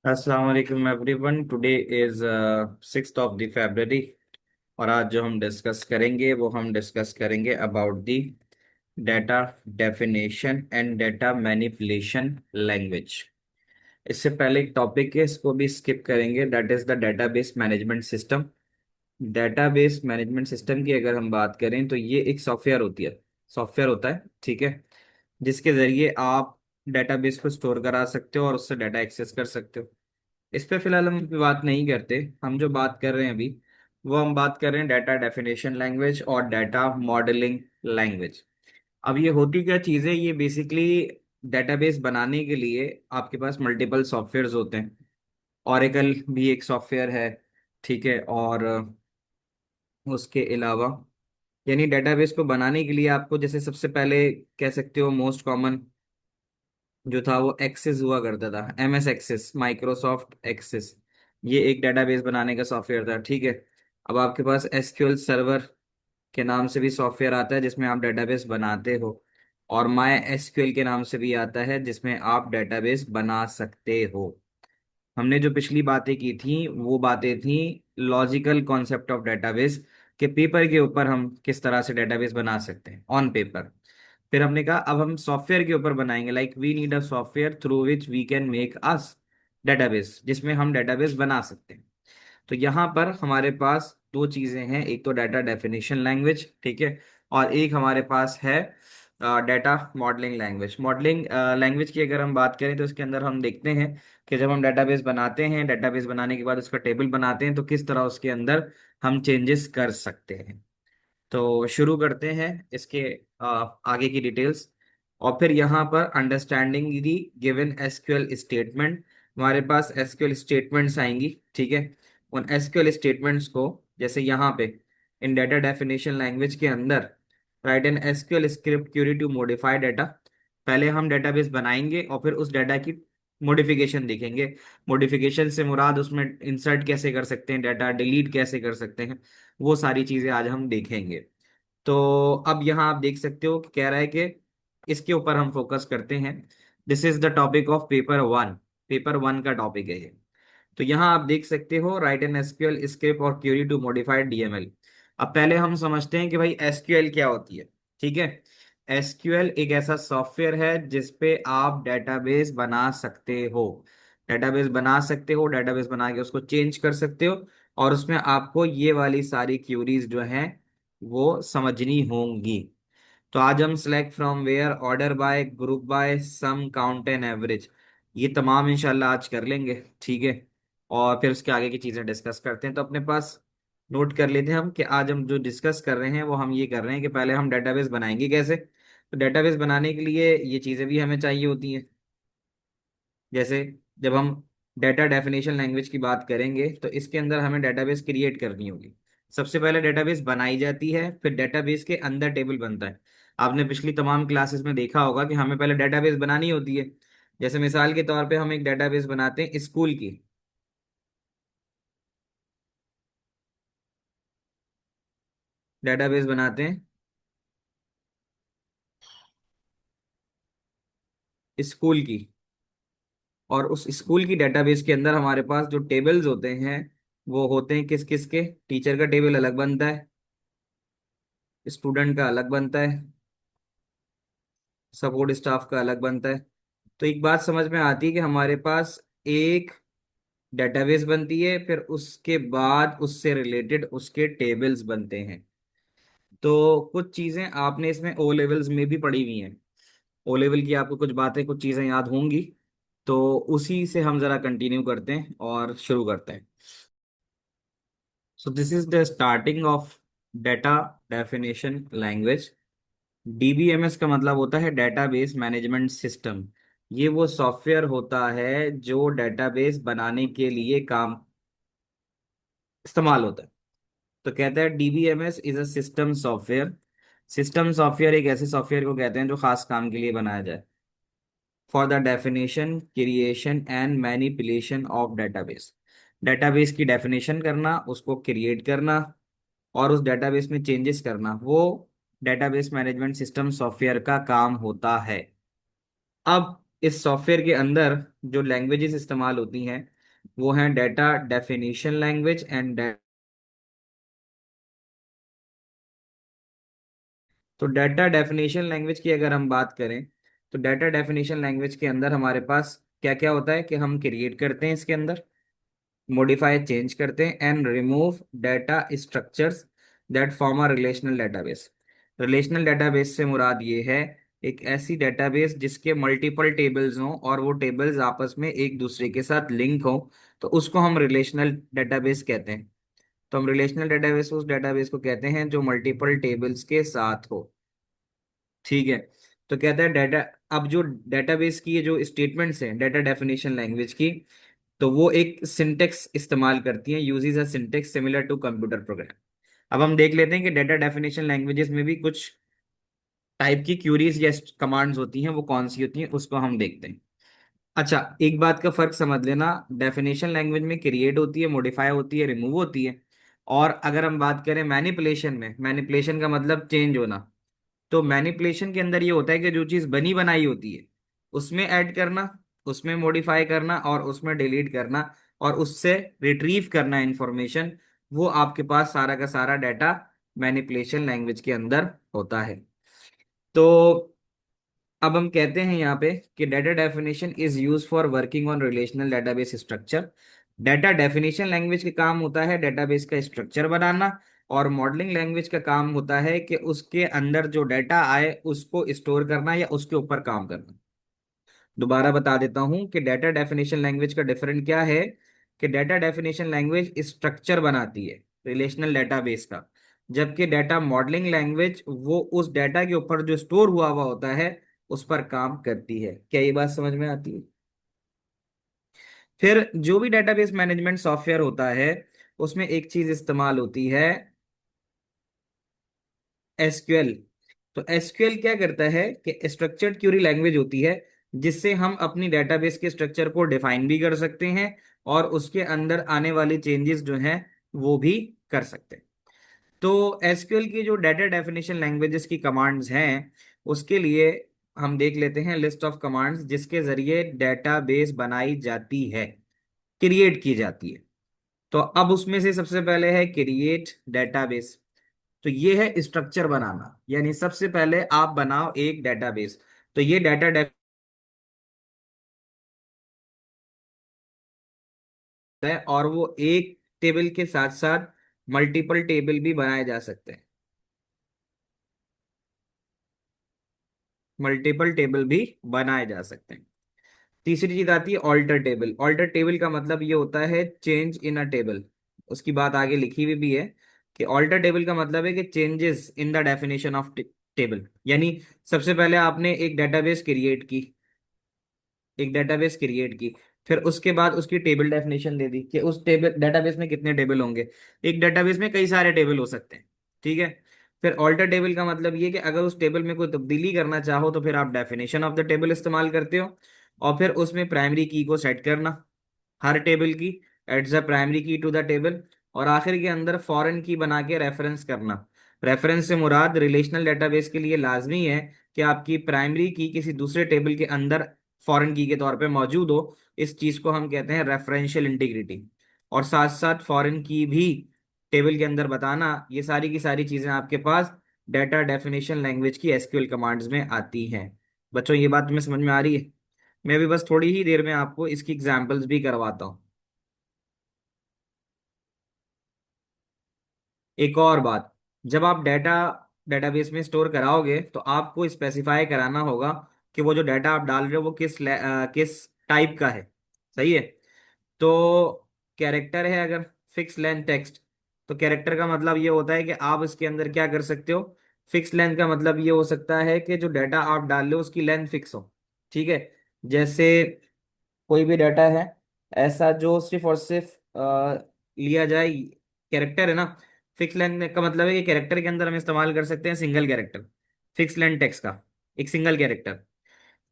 अस्सलाम वालेकुम everyone. Today is 6 February और आज जो हम डिस्कस करेंगे वो हम डिस्कस करेंगे about the data definition and data manipulation language. इससे पहले एक टॉपिक है, इसको भी स्किप करेंगे, that is the database management system. Database management system की अगर हम बात करें तो ये एक सॉफ्टवेयर होती है, सॉफ्टवेयर होता है, ठीक है, जिसके जरिए आप डेटाबेस को स्टोर करा सकते हो और उससे डाटा एक्सेस कर सकते हो। इस पे फिलहाल हम बात नहीं करते। हम जो बात कर रहे हैं अभी वो हम बात कर रहे हैं डाटा डेफिनेशन लैंग्वेज और डाटा मॉडलिंग लैंग्वेज। अब ये होती क्या चीज़ है, ये बेसिकली डेटाबेस बनाने के लिए आपके पास मल्टीपल सॉफ्टवेयर्स होते हैं। ऑरेकल भी एक सॉफ्टवेयर है, ठीक है, और उसके अलावा यानी डेटाबेस को बनाने के लिए आपको जैसे सबसे पहले कह सकते हो मोस्ट कॉमन जो था वो एक्सेस हुआ करता था, MS एक्सेस, माइक्रोसॉफ्ट एक्सेस। ये एक डेटाबेस बनाने का सॉफ्टवेयर था, ठीक है। अब आपके पास SQL सर्वर के नाम से भी सॉफ्टवेयर आता है जिसमें आप डेटाबेस बनाते हो, और माई SQL के नाम से भी आता है जिसमें आप डेटाबेस बना सकते हो। हमने जो पिछली बातें की थी वो बातें थी लॉजिकल कॉन्सेप्ट ऑफ डेटाबेस, के पेपर के ऊपर हम किस तरह से डेटाबेस बना सकते हैं ऑन पेपर। फिर हमने कहा अब हम सॉफ्टवेयर के ऊपर बनाएंगे, like we need a software through which we can make us database, जिसमें हम डेटाबेस बना सकते हैं। तो यहाँ पर हमारे पास दो चीजें हैं, एक तो डाटा डेफिनेशन लैंग्वेज, ठीक है, और एक हमारे पास है data modelling language. Modelling language की अगर हम बात करें तो इसके अंदर हम देखते हैं कि जब हम डेटाबेस बनाते हैं, डेटाबेस बनाने के बाद उसका टेबल बनाते हैं तो किस तरह उसके अंदर हम चेंजेस कर सकते हैं। तो शुरू करते हैं इसके आगे की डिटेल्स। और फिर यहाँ पर understanding the given SQL statement, हमारे पास SQL स्टेटमेंट्स आएंगी, ठीक है। उन SQL स्टेटमेंट्स को जैसे यहाँ पे इन डाटा डेफिनेशन लैंग्वेज के अंदर write an SQL script query to modify data. पहले हम डेटाबेस बनाएंगे और फिर उस डाटा की मॉडिफिकेशन देखेंगे। मॉडिफिकेशन से मुराद उसमें इंसर्ट कैसे कर सकते हैं, डाटा डिलीट कैसे कर सकते हैं, वो सारी चीजें आज हम देखेंगे। तो अब यहाँ आप देख सकते हो कि कह रहा है कि इसके ऊपर हम फोकस करते हैं। This is the topic of paper 1। Paper 1 का टॉपिक है ये। तो यहाँ आप देख सकते हो राइट एन SQL स्क्रिप्ट और क्यूरी टू मॉडिफाइड DML। अब पहले हम समझते हैं कि भाई SQL क्या होती है, ठीक है। SQL एक ऐसा सॉफ्टवेयर है जिसपे आप डेटाबेस बना सकते हो, डेटाबेस बना सकते हो, डेटाबेस बना के उसको चेंज कर सकते हो, और उसमें आपको ये वाली सारी क्यूरीज जो हैं वो समझनी होंगी। तो आज हम select from where, order by, group by, sum, count and average, ये तमाम इंशाल्लाह आज कर लेंगे, ठीक है। और फिर उसके आगे की चीजें डिस्कस करते हैं। तो अपने पास नोट कर लेते हैं हम कि आज हम जो डिस्कस कर रहे हैं वो हम ये कर रहे हैं कि पहले हम डेटाबेस बनाएंगे कैसे। तो डेटाबेस बनाने के लिए ये चीजें भी हमें चाहिए होती हैं। जैसे जब हम डेटा डेफिनेशन लैंग्वेज की बात करेंगे तो इसके अंदर हमें डेटाबेस क्रिएट करनी होगी। सबसे पहले डेटाबेस बनाई जाती है, फिर डेटाबेस के अंदर टेबल बनता है। आपने पिछली तमाम क्लासेस में देखा होगा कि हमें पहले डेटाबेस बनानी होती है। जैसे मिसाल के तौर पे हम एक डेटाबेस बनाते हैं स्कूल की, डेटाबेस बनाते हैं स्कूल की, और उस स्कूल की डेटाबेस के अंदर हमारे पास जो टेबल्स होते हैं वो होते हैं किस किस के। टीचर का टेबल अलग बनता है, स्टूडेंट का अलग बनता है, सपोर्ट स्टाफ का अलग बनता है। तो एक बात समझ में आती है कि हमारे पास एक डेटाबेस बनती है, फिर उसके बाद उससे रिलेटेड उसके टेबल्स बनते हैं। तो कुछ चीजें आपने इसमें ओ लेवल्स में भी पढ़ी हुई हैं, ओ लेवल की आपको कुछ बातें कुछ चीजें याद होंगी। तो उसी से हम जरा कंटिन्यू करते हैं और शुरू करते हैं। So this is the starting of data definition language. DBMS का मतलब होता है डेटाबेस मैनेजमेंट सिस्टम। ये वो सॉफ्टवेयर होता है जो डेटाबेस बनाने के लिए काम इस्तेमाल होता है। तो कहता है DBMS is a system software. System software एक ऐसे सॉफ्टवेयर को कहते हैं जो खास काम के लिए बनाया जाए, for the definition, creation and manipulation of database. Database की डेफिनेशन करना, उसको क्रिएट करना और उस डेटाबेस में चेंजेस करना, वो डेटाबेस मैनेजमेंट सिस्टम सॉफ्टवेयर का काम होता है। अब इस सॉफ्टवेयर के अंदर जो लैंग्वेजेस इस्तेमाल होती हैं वो है डाटा डेफिनेशन लैंग्वेज एंड। तो डाटा डेफिनेशन लैंग्वेज की अगर हम बात करें, तो डाटा डेफिनेशन लैंग्वेज के अंदर हमारे पास क्या क्या होता है कि हम क्रिएट करते हैं इसके अंदर, मॉडिफाई चेंज करते हैं and remove data structures that form a relational database. Relational database से मुराद ये है एक ऐसी डेटाबेस जिसके मल्टीपल टेबल्स हों और वो टेबल्स आपस में एक दूसरे के साथ लिंक हों, तो उसको हम रिलेशनल डेटाबेस कहते हैं। तो हम रिलेशनल डेटाबेस उस डेटाबेस को कहते हैं जो मल्टीपल टेबल्स के साथ हो। ठीक है। तो कहता है डाटा, अब जो डेटाबेस की ये जो स्टेटमेंट्स हैं डाटा डेफिनेशन लैंग्वेज की, तो वो एक सिंटेक्स इस्तेमाल करती हैं, uses a syntax similar to computer program. अब हम देख लेते हैं कि डाटा डेफिनेशन लैंग्वेजेस में भी कुछ टाइप की क्यूरीज या कमांड्स होती हैं, वो कौन सी होती हैं उसको हम देखते हैं। अच्छा, एक बात का फर्क समझ लेना, डेफिनेशन लैंग्वेज में क्रिएट होती है, मॉडिफाई होती है, रिमूव होती है। और अगर हम बात करें मैनिपुलेशन में, मैनिपुलेशन का मतलब चेंज होना। तो मैनिपुलेशन के अंदर ये होता है कि जो चीज बनी बनाई होती है उसमें ऐड करना, उसमें मॉडिफाई करना और उसमें डिलीट करना और उससे रिट्रीव करना इंफॉर्मेशन, वो आपके पास सारा का सारा डाटा मैनिपुलेशन लैंग्वेज के अंदर होता है। तो अब हम कहते हैं यहाँ पे कि data definition is use for working on relational database structure. Data definition language का काम होता है डेटाबेस का स्ट्रक्चर बनाना, और मॉडलिंग लैंग्वेज का काम होता है कि उसके अंदर जो डाटा आए उसको स्टोर करना या उसके ऊपर काम करना। दोबारा बता देता हूं कि डाटा डेफिनेशन लैंग्वेज का डिफरेंट क्या है, कि डाटा डेफिनेशन लैंग्वेज स्ट्रक्चर बनाती है रिलेशनल डेटाबेस का, जबकि डाटा मॉडलिंग लैंग्वेज वो उस डाटा के ऊपर जो स्टोर हुआ हुआ होता है उस पर काम करती है। क्या ये बात समझ में आती है? फिर जो भी डेटाबेस मैनेजमेंट सॉफ्टवेयर होता है उसमें एक चीज इस्तेमाल होती है, एसक्यूएल। तो एसक्यूएल क्या करता है कि स्ट्रक्चर्ड क्यूरी लैंग्वेज होती है जिससे हम अपनी डेटाबेस के स्ट्रक्चर को डिफाइन भी कर सकते हैं और उसके अंदर आने वाली चेंजेस जो हैं वो भी कर सकते हैं। तो एसक्यूएल की जो डाटा डेफिनेशन लैंग्वेजेस की कमांड्स हैं उसके लिए हम देख लेते हैं लिस्ट ऑफ कमांड्स जिसके जरिए डेटाबेस बनाई जाती है, क्रिएट की जाती है। तो अब उसमें से सबसे पहले है क्रिएट डेटाबेस। तो ये है स्ट्रक्चर बनाना, यानी सबसे पहले आप बनाओ एक डेटाबेस। तो ये डाटा है और वो एक टेबल के साथ साथ मल्टीपल टेबल भी बनाए जा सकते हैं, मल्टीपल टेबल भी बनाए जा सकते हैं। तीसरी चीज आती है ऑल्टर टेबल। ऑल्टर टेबल का मतलब ये होता है चेंज इन अ टेबल। उसकी बात आगे लिखी हुई भी है कि ऑल्टर टेबल का मतलब है कि changes in the definition of table. यानी सबसे पहले आपने एक डेटाबेस क्रिएट की, एक डेटाबेस क्रिएट की, फिर उसके बाद उसकी टेबल डेफिनेशन दे दी कि उस टेबल डेटाबेस में कितने टेबल होंगे। एक डेटाबेस में कई सारे टेबल हो सकते हैं। ठीक है। फिर ऑल्टर टेबल का मतलब ये कि अगर उस टेबल में कोई तब्दीली करना चाहो तो फिर आप डेफिनेशन ऑफ द टेबल इस्तेमाल करते हो, और फिर उसमें प्राइमरी की को सेट करना, हर टेबल की एट्स द प्राइमरी की टू द टेबल, और आखिर के अंदर फॉरेन की बना के रेफरेंस करना। रेफरेंस से मुराद रिलेशनल डेटाबेस के लिए लाजमी है कि आपकी प्राइमरी की किसी दूसरे टेबल के अंदर फॉरेन की के तौर पे मौजूद हो। इस चीज को हम कहते हैं रेफरेंशियल इंटीग्रिटी। और साथ साथ फॉरेन की भी टेबल के अंदर बताना, ये सारी की सारी चीजें आपके पास डाटा डेफिनेशन लैंग्वेज की एसक्यूएल कमांड्स में आती हैं। बच्चों ये बात तुम्हें समझ में आ रही है? मैं भी बस थोड़ी ही देर में आपको इसकी एग्जांपल्स भी करवाता हूँ। एक और बात, जब आप डाटा डेटाबेस में स्टोर कराओगे तो आपको स्पेसिफाई कराना होगा कि वो जो डाटा आप डाल रहे हो वो किस टाइप का है। सही है। तो कैरेक्टर है अगर, फिक्स लेंथ टेक्स्ट। तो कैरेक्टर का मतलब ये होता है कि आप इसके अंदर क्या कर सकते हो, फिक्स लेंथ का मतलब ये हो सकता है कि जो डाटा आप डाल रहे हो उसकी लेंथ फिक्स हो। ठीक है। जैसे कोई भी डाटा है ऐसा जो सिर्फ और सिर्फ लिया जाए, कैरेक्टर है ना। फिक्स लेंथ का मतलब है कि कैरेक्टर के अंदर हम इस्तेमाल कर सकते हैं single character, fix length text का एक सिंगल कैरेक्टर।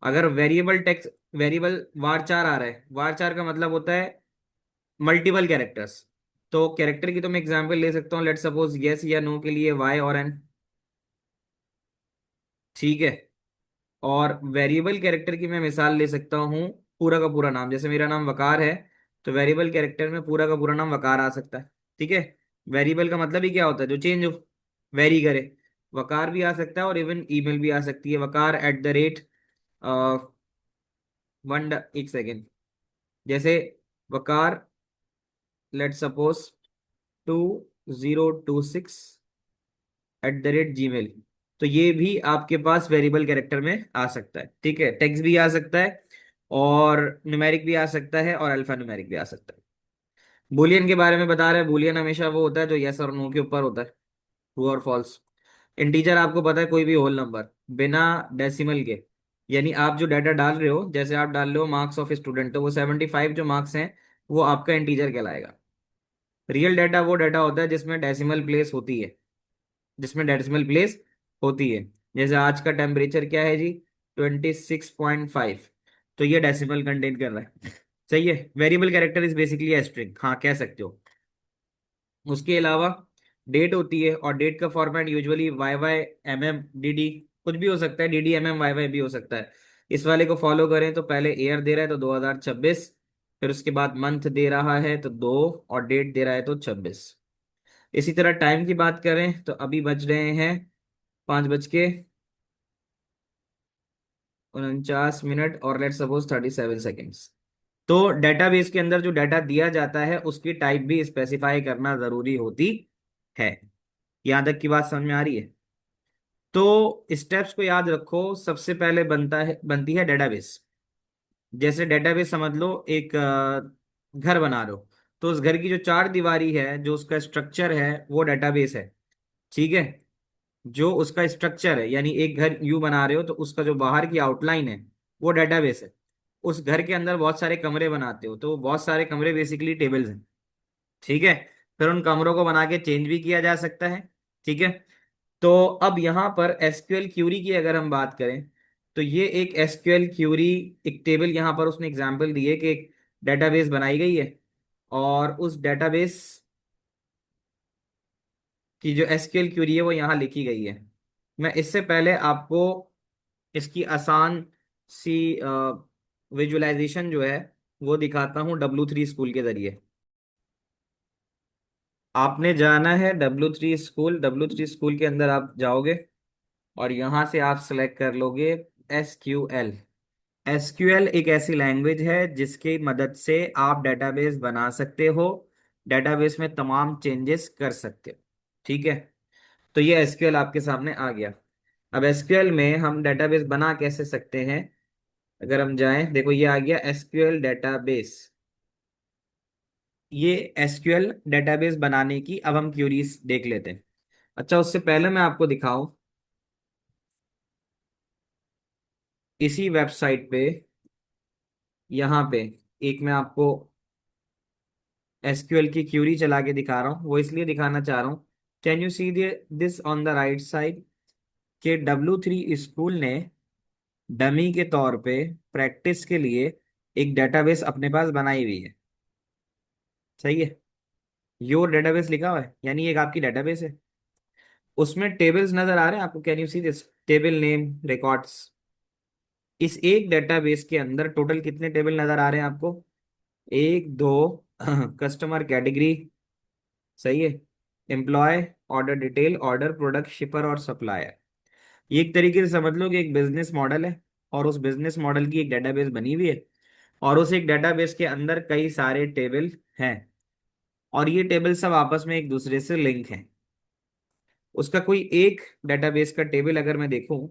अगर वेरिएबल टेक्स्ट, वेरिएबल वार 4 आ रहा है, वार 4 का मतलब होता है मल्टीपल कैरेक्टर्स। तो कैरेक्टर की तो मैं एग्जांपल ले सकता हूँ, लेट सपोज यस या नो के लिए वाई और एन। ठीक है। और वेरिएबल कैरेक्टर की मैं मिसाल ले सकता हूँ पूरा का पूरा नाम, जैसे मेरा नाम वकार है, तो वेरिएबल कैरेक्टर में पूरा का पूरा नाम वकार आ सकता है। ठीक है। वेरिएबल का मतलब ही क्या होता है, जो चेंज हो, वेरी करे। वकार भी आ सकता है और इवन ईमेल भी आ सकती है, वकार एट द रेट एक सेकेंड, जैसे वकार लेट सपोज 2026 @gmail। तो ये भी आपके पास वेरिएबल कैरेक्टर में आ सकता है। ठीक है, टेक्स्ट भी आ सकता है और न्यूमेरिक भी आ सकता है और अल्फा न्यूमेरिक भी आ सकता है। बुलियन के बारे में बता रहे हैं, बुलियन हमेशा वो होता है जो यस और नो के ऊपर होता है, ट्रू और फॉल्स। इंटीजर आपको पता है, कोई भी होल नंबर बिना डेसिमल के, यानी आप जो डाटा डाल रहे हो, जैसे आप डाल रहे हो मार्क्स ऑफ स्टूडेंट, तो वो 75 जो मार्क्स हैं वो आपका इंटीजर कहलाएगा। रियल डाटा वो डाटा होता है जिसमें डेसिमल प्लेस होती है, जिसमें डेसिमल प्लेस होती है। जैसे आज का टेम्परेचर क्या है जी, 26.5, तो ये डेसिमल कंटेन कर रहा है। सही है। वेरिएबल कैरेक्टर इज बेसिकली एस्ट्रिंग, हाँ कह सकते हो। उसके अलावा डेट होती है, और डेट का format usually Y Y M M D D, कुछ भी हो सकता है, D D M M Y Y भी हो सकता है। इस वाले को फॉलो करें तो पहले ईयर दे रहा है तो 2026, फिर उसके बाद मंथ दे रहा है तो 2, और डेट दे रहा है तो 26। इसी तरह टाइम की बात करें तो अभी बज रहे हैं 5:49 और लेट सपोज 37 सेकेंड्स। तो डेटाबेस के अंदर जो डाटा दिया जाता है उसकी टाइप भी स्पेसिफाई करना जरूरी होती है। यहां तक की बात समझ में आ रही है? तो स्टेप्स को याद रखो। सबसे पहले बनती है डेटाबेस। जैसे डेटाबेस समझ लो, एक घर बना रहे हो, तो उस घर की जो चार दीवारी है, जो उसका स्ट्रक्चर है, वो डेटाबेस है। ठीक है। जो उसका स्ट्रक्चर है, यानी एक घर यू बना रहे हो तो उसका जो बाहर की आउटलाइन है वो डेटाबेस है। उस घर के अंदर बहुत सारे कमरे बनाते हो, तो बहुत सारे कमरे बेसिकली टेबल्स हैं। ठीक है। फिर उन कमरों को बना के चेंज भी किया जा सकता है। ठीक है। तो अब यहाँ पर एसक्यूएल क्यूरी की अगर हम बात करें, तो ये एक एसक्यूएल क्यूरी, एक टेबल, यहाँ पर उसने एग्जांपल दी है कि एक डेटाबेस बनाई गई है, और उस डेटाबेस की जो एसक्यूएल क्यूरी है वो यहाँ लिखी गई है। मैं इससे पहले आपको इसकी आसान सी विजुअलाइजेशन जो है वो दिखाता हूँ W3 स्कूल के जरिए। आपने जाना है W3 स्कूल, W3 स्कूल के अंदर आप जाओगे और यहां से आप सिलेक्ट कर लोगे SQL। एसक्यूएल एक ऐसी लैंग्वेज है जिसकी मदद से आप डेटाबेस बना सकते हो, डेटाबेस में तमाम चेंजेस कर सकते हो। ठीक है। तो ये एसक्यूएल आपके सामने आ गया। अब एसक्यूएल में हम डेटाबेस बना कैसे सकते हैं, अगर हम जाएं, देखो ये आ गया एसक्यूएल डेटाबेस। ये एसक्यूएल डेटाबेस बनाने की अब हम क्यूरीज देख लेते हैं। अच्छा, उससे पहले मैं आपको दिखाऊं, इसी वेबसाइट पे, यहाँ पे एक मैं आपको एसक्यूएल की क्यूरी चला के दिखा रहा हूँ। वो इसलिए दिखाना चाह रहा हूँ, can you see this on the right side, कि W3 स्कूल ने डमी के तौर पे प्रैक्टिस के लिए एक डेटाबेस अपने पास बनाई हुई है। सही है। योर डेटाबेस लिखा हुआ है, यानी एक आपकी डेटाबेस है। उसमें टेबल्स नजर आ रहे हैं आपको, can you see this, table name, records. इस एक डेटाबेस के अंदर टोटल कितने टेबल नजर आ रहे हैं आपको? एक, दो, कस्टमर कैटेगरी, सही है, employ, order detail, order, product, shipper और सप्लायर। ये एक तरीके से समझ लो कि एक बिजनेस मॉडल है, और उस बिजनेस मॉडल की एक डेटाबेस बनी हुई है, और उस एक डेटाबेस के अंदर कई सारे टेबल हैं, और ये टेबल सब आपस में एक दूसरे से लिंक हैं। उसका कोई एक डेटाबेस का टेबल अगर मैं देखूं,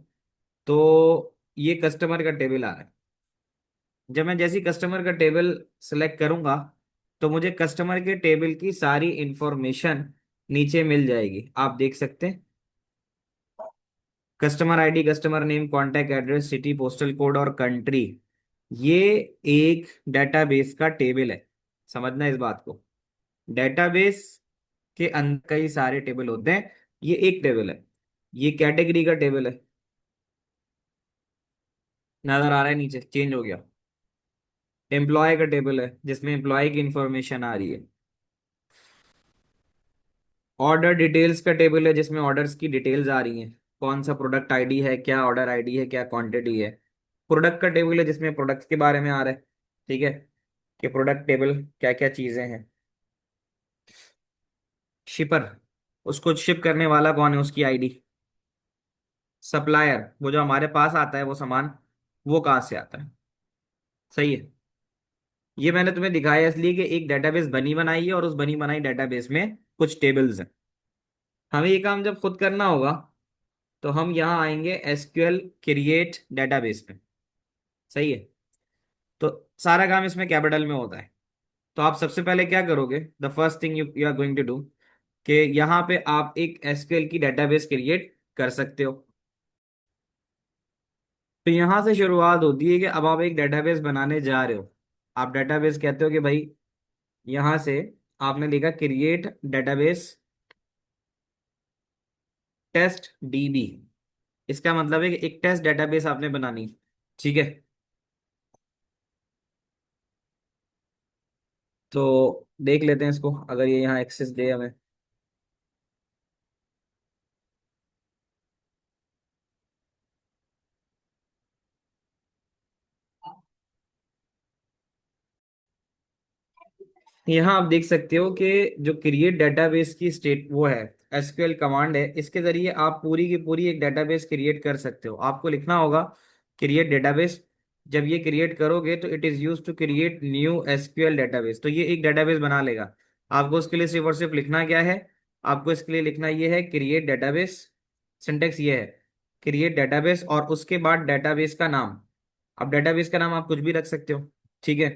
तो ये कस्टमर का टेबल आ रहा है। जब मैं जैसी कस्टमर का टेबल सेलेक्ट करूंगा, तो मुझे कस्टमर के टेबल की सारी इंफॉर्मेशन नीचे मिल जाएगी, आप देख सकते हैं। Customer ID, customer name, contact address, city, postal code और कंट्री, ये एक डेटाबेस का टेबल है। समझना इस बात को, डेटाबेस के अंदर कई सारे टेबल होते हैं, ये एक टेबल है। ये कैटेगरी का टेबल है, नजर आ रहा है, नीचे चेंज हो गया। एम्प्लॉय का टेबल है जिसमें एम्प्लॉय की इंफॉर्मेशन आ रही है। ऑर्डर डिटेल्स का टेबल है जिसमें ऑर्डर्स की डिटेल्स आ रही हैं, कौन सा प्रोडक्ट आईडी है, क्या ऑर्डर आईडी है, क्या क्वांटिटी है। प्रोडक्ट का टेबल है जिसमें प्रोडक्ट्स के बारे में आ रहा है। ठीक है। कि प्रोडक्ट टेबल क्या क्या चीजें हैं। शिपर, उसको शिप करने वाला कौन है, उसकी आईडी। सप्लायर, वो जो हमारे पास आता है वो सामान, वो कहाँ से आता है। सही है। ये मैंने तुम्हें दिखाया इसलिए कि एक डेटाबेस बनी बनाई है और उस बनी बनाई डेटाबेस में कुछ टेबल्स हैं। हमें ये काम जब खुद करना होगा तो हम यहाँ आएंगे एसक्यूएल क्रिएट डेटाबेस में। सही है। तो सारा काम इसमें कैपिटल में होता है। तो आप सबसे पहले क्या करोगे, the first thing you you are going to do, कि यहाँ पे आप एक एसक्यूएल की डेटाबेस क्रिएट कर सकते हो। तो यहाँ से शुरुआत होती है कि अब आप एक डेटाबेस बनाने जा रहे हो। आप डेटाबेस कहते हो कि भाई, यहाँ से आपने लिखा क्रिएट डेटाबेस टेस्ट डीबी। इसका मतलब है कि एक टेस्ट डेटाबेस आपने बनानी। ठीक है। तो देख लेते हैं इसको, अगर ये यहाँ एक्सेस दे हमें। यहाँ आप देख सकते हो कि जो क्रिएट डेटाबेस की स्टेट वो है, एसक्यूएल कमांड है, इसके जरिए आप पूरी की पूरी एक डेटाबेस क्रिएट कर सकते हो। आपको लिखना होगा क्रिएट डेटाबेस। जब ये क्रिएट करोगे तो it is use to create new SQL database, तो ये एक डेटाबेस बना लेगा। आपको उसके लिए सिर्फ और सिर्फ लिखना क्या है, आपको इसके लिए लिखना ये है क्रिएट डेटाबेस। सिंटेक्स ये है क्रिएट डेटाबेस और उसके बाद डेटाबेस का नाम। अब डेटाबेस का नाम आप कुछ भी रख सकते हो। ठीक है।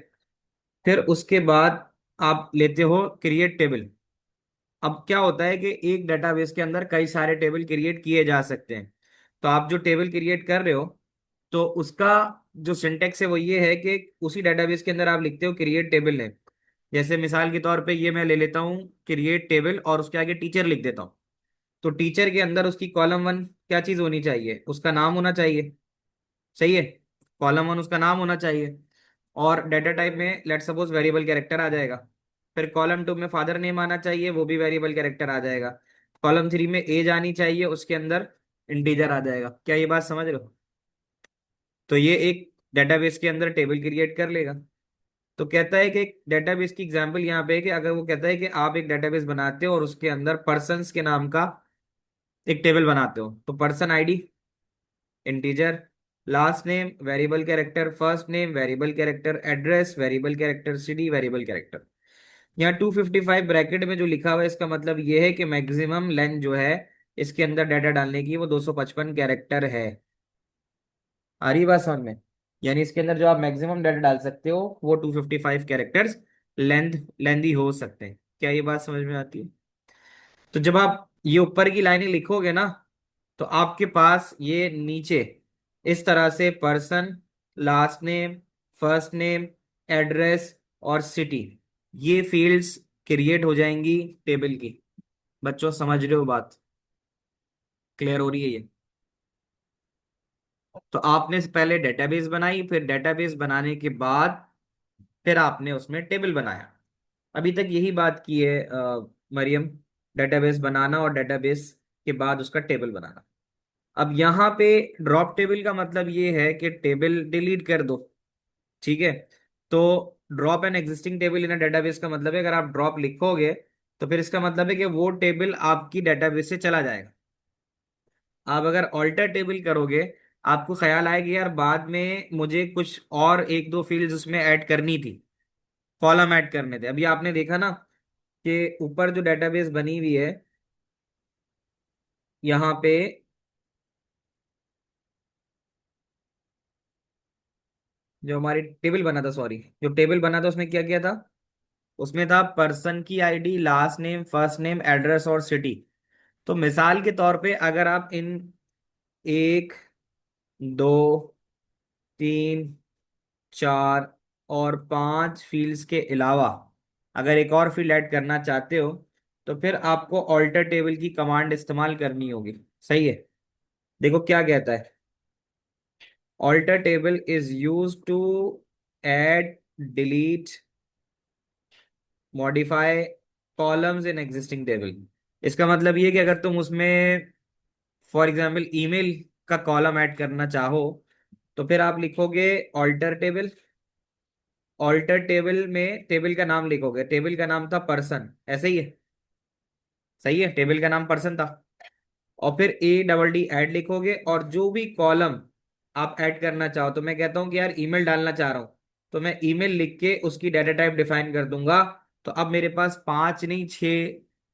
फिर उसके बाद आप लेते हो क्रिएट टेबल। अब क्या होता है कि एक डेटाबेस के अंदर कई सारे टेबल क्रिएट किए जा सकते हैं। तो आप जो टेबल क्रिएट कर रहे हो, तो उसका जो सिंटेक्स है वो ये है कि उसी डेटाबेस के अंदर आप लिखते हो क्रिएट टेबल है। जैसे मिसाल के तौर पे ये मैं ले लेता हूँ क्रिएट टेबल और उसके आगे टीचर लिख देता हूँ। तो टीचर के अंदर उसकी कॉलम वन क्या चीज होनी चाहिए, उसका नाम होना चाहिए। सही है। कॉलम वन उसका नाम होना चाहिए। और डाटा टाइप में लेट सपोज वेरिएबल कैरेक्टर आ जाएगा। फिर कॉलम टू में फादर नेम आना चाहिए, वो भी वेरिएबल कैरेक्टर आ जाएगा। कॉलम थ्री में एज आनी चाहिए, उसके अंदर इंटीजर आ जाएगा। क्या ये बात समझ रहे हो। तो ये एक डेटाबेस के अंदर टेबल क्रिएट कर लेगा। तो कहता है कि डेटाबेस की एग्जांपल यहाँ पे है कि अगर वो कहता है कि आप एक डेटाबेस बनाते हो और उसके अंदर पर्सन्स के नाम का एक टेबल बनाते हो, तो person ID integer, last name variable character, first name variable character, address variable character, city variable character. यहाँ 255 ब्रैकेट में जो लिखा हुआ है इसका मतलब ये है कि मैक्सिमम लेंथ जो है इसके अंदर डाटा डालने की वो 255 कैरेक्टर है। आ रही बात समझ में। यानी इसके अंदर जो आप मैक्सिमम डाटा डाल सकते हो वो 255 कैरेक्टर्स लेंदी हो सकते हैं। क्या ये बात समझ में आती है। तो जब आप ये ऊपर की लाइनें लिखोगे ना, तो आपके पास ये नीचे इस तरह से person, last name, first name, address और सिटी, ये फील्ड्स क्रिएट हो जाएंगी टेबल की। बच्चों समझ रहे हो बात, क्लियर हो रही है ये। तो आपने पहले डेटाबेस बनाई, फिर डेटाबेस बनाने के बाद फिर आपने उसमें टेबल बनाया। अभी तक यही बात की है मरियम, डेटाबेस बनाना और डेटाबेस के बाद उसका टेबल बनाना। अब यहाँ पे ड्रॉप टेबल का मतलब ये है कि टेबल डिलीट कर दो। ठीक है। तो drop an existing table in database का मतलब है अगर आप ड्रॉप लिखोगे तो फिर इसका मतलब है कि वो टेबल आपकी डेटाबेस से चला जाएगा। आप अगर ऑल्टर टेबल करोगे, आपको ख्याल आएगा यार बाद में मुझे कुछ और एक दो फील्ड्स उसमें ऐड करनी थी, कॉलम ऐड करने थे। अभी आपने देखा ना कि ऊपर जो डेटाबेस बनी हुई है यहाँ पे, जो हमारी टेबल बना था, सॉरी, जो टेबल बना था उसमें क्या किया था, उसमें था पर्सन की ID, last name, first name, address और सिटी। तो मिसाल के तौर पे अगर आप इन एक, दो, तीन, चार और पांच फील्ड्स के अलावा अगर एक और फील्ड ऐड करना चाहते हो तो फिर आपको ऑल्टर टेबल की कमांड इस्तेमाल करनी होगी। सही है। देखो क्या कहता है, alter table is use to add, delete, modify columns in existing table. इसका मतलब ये कि अगर तुम उसमें फॉर एग्जाम्पल ईमेल का कॉलम ऐड करना चाहो तो फिर आप लिखोगे ऑल्टर टेबल। ऑल्टर टेबल में टेबल का नाम लिखोगे, टेबल का नाम था पर्सन, ऐसे ही है, सही है, टेबल का नाम पर्सन था। और फिर ए डबल डी ऐड लिखोगे, और जो भी कॉलम आप ऐड करना चाहो, तो मैं कहता हूं कि यार ईमेल डालना चाह रहा हूं, तो मैं ईमेल लिख के उसकी डाटा टाइप डिफाइन कर दूंगा। तो अब मेरे पास पांच नहीं, छह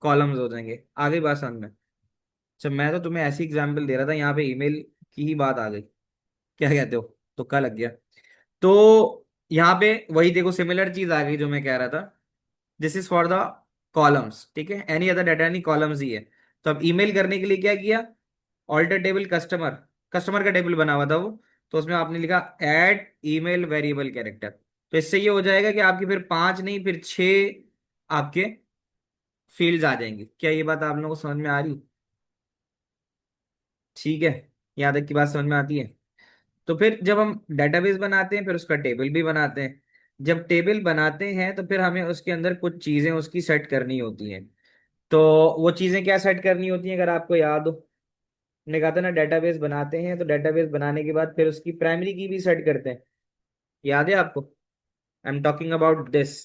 कॉलम्स हो जाएंगे। आगे बात समझ में? अच्छा, मैं तो तुम्हें ऐसी एग्जांपल दे रहा था, यहाँ पे ईमेल की ही बात आ गई। क्या कहते हो? तुक्का लग गया। तो यहाँ पे वही देखो, सिमिलर चीज आ गई जो मैं कह रहा था। This is for the columns, ठीक है, एनी अदर डाटा नहीं, कॉलम्स ही है। तो अब ईमेल करने के लिए क्या किया? ऑल्टर टेबल कस्टमर, कस्टमर का टेबल बना हुआ था वो, तो उसमें आपने लिखा ऐड ईमेल वेरिएबल कैरेक्टर। तो इससे ये हो जाएगा कि आपकी फिर पांच नहीं, फिर छह आपके फील्ड्स आ जाएंगे। क्या ये बात आप लोगों को समझ में आ रही? ठीक है, यहाँ तक की बात समझ में आती है। तो फिर जब हम डेटाबेस बनाते हैं, फिर उसका टेबल भी बनाते हैं। जब टेबल बनाते हैं तो फिर हमें उसके अंदर कुछ चीजें उसकी सेट करनी होती हैं। तो वो चीजें क्या सेट करनी होती हैं, अगर आपको याद हो, हमने कहा था ना, डेटाबेस बनाते हैं तो डेटाबेस बनाने के बाद फिर उसकी प्राइमरी की भी सेट करते हैं। याद है आपको? I am talking about this.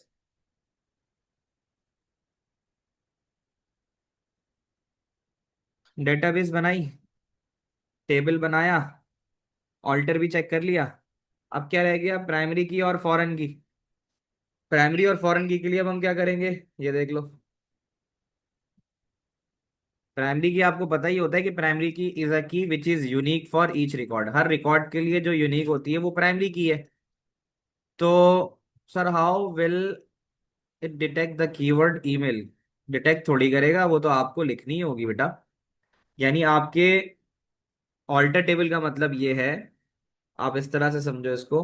Database बनाई, टेबल बनाया, ऑल्टर भी चेक कर लिया। अब क्या रह गया? प्राइमरी की और फॉरेन की। प्राइमरी और फॉरेन की के लिए अब हम क्या करेंगे? ये देख लो। प्राइमरी की आपको पता ही होता है कि प्राइमरी की इज अ की which is unique for each record. Her record के लिए जो यूनिक होती है वो प्राइमरी की है। तो sir how will it detect the keyword email? Detect थोड़ी करेगा, वो तो आपको लिखनी होगी बेटा। यानी आपके ऑल्टर टेबल का मतलब ये है, आप इस तरह से समझो इसको,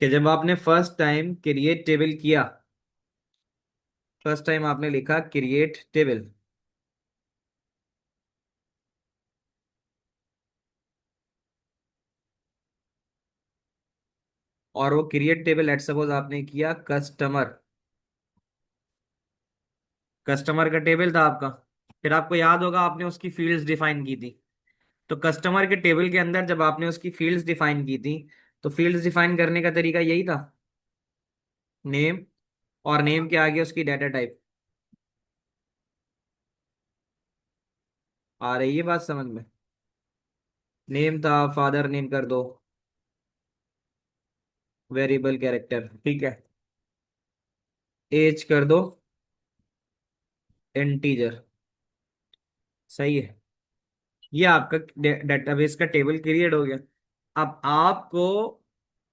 कि जब आपने फर्स्ट टाइम क्रिएट टेबल किया, फर्स्ट टाइम आपने लिखा क्रिएट टेबल, और वो क्रिएट टेबल लेट सपोज आपने किया कस्टमर, कस्टमर का टेबल था आपका। फिर आपको याद होगा आपने उसकी फील्ड्स डिफाइन की थी। तो कस्टमर के टेबल के अंदर जब आपने उसकी फील्ड्स डिफाइन की थी, तो फील्ड्स डिफाइन करने का तरीका यही था, नेम, और नेम के आगे उसकी डाटा टाइप। आ रही है बात समझ में? नेम था, फादर नेम कर दो, वेरिएबल कैरेक्टर, ठीक है। एज कर दो इंटीजर, सही है। ये आपका डेटाबेस का टेबल क्रिएट हो गया। अब आपको,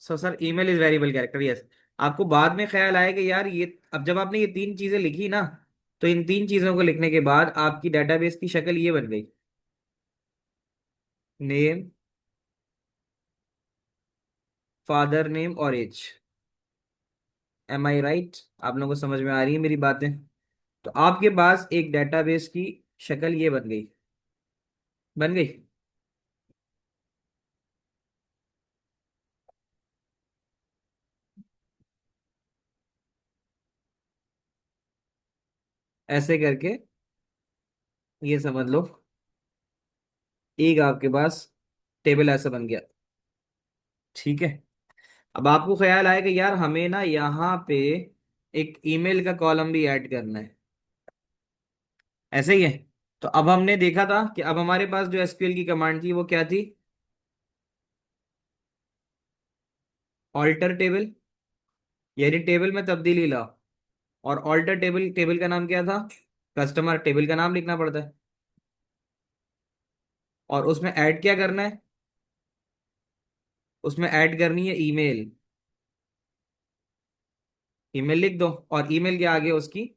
so sir email is variable character, yes. आपको बाद में ख्याल आया कि यार ये, अब जब आपने ये तीन चीजें लिखी ना, तो इन तीन चीजों को लिखने के बाद आपकी डेटाबेस की शक्ल ये बन गई, नेम, फादर नेम और एज। एम आई राइट? आप लोगों को समझ में आ रही है मेरी बातें? तो आपके पास एक डेटाबेस की शक्ल ये बन गई, बन गई। ऐसे करके ये समझ लो, एक आपके पास टेबल ऐसा बन गया, ठीक है। अब आपको ख्याल आया कि यार हमें ना यहाँ पे एक ईमेल का कॉलम भी ऐड करना है, ऐसे ही है। तो अब हमने देखा था कि अब हमारे पास जो एसक्यूएल की कमांड थी वो क्या थी? ऑल्टर टेबल, यानी टेबल में तब्दीली लाओ। और ऑल्टर टेबल, टेबल का नाम क्या था? कस्टमर, टेबल का नाम लिखना पड़ता है। और उसमें ऐड क्या करना है? उसमें ऐड करनी है ईमेल। ईमेल लिख दो, और ईमेल के आगे उसकी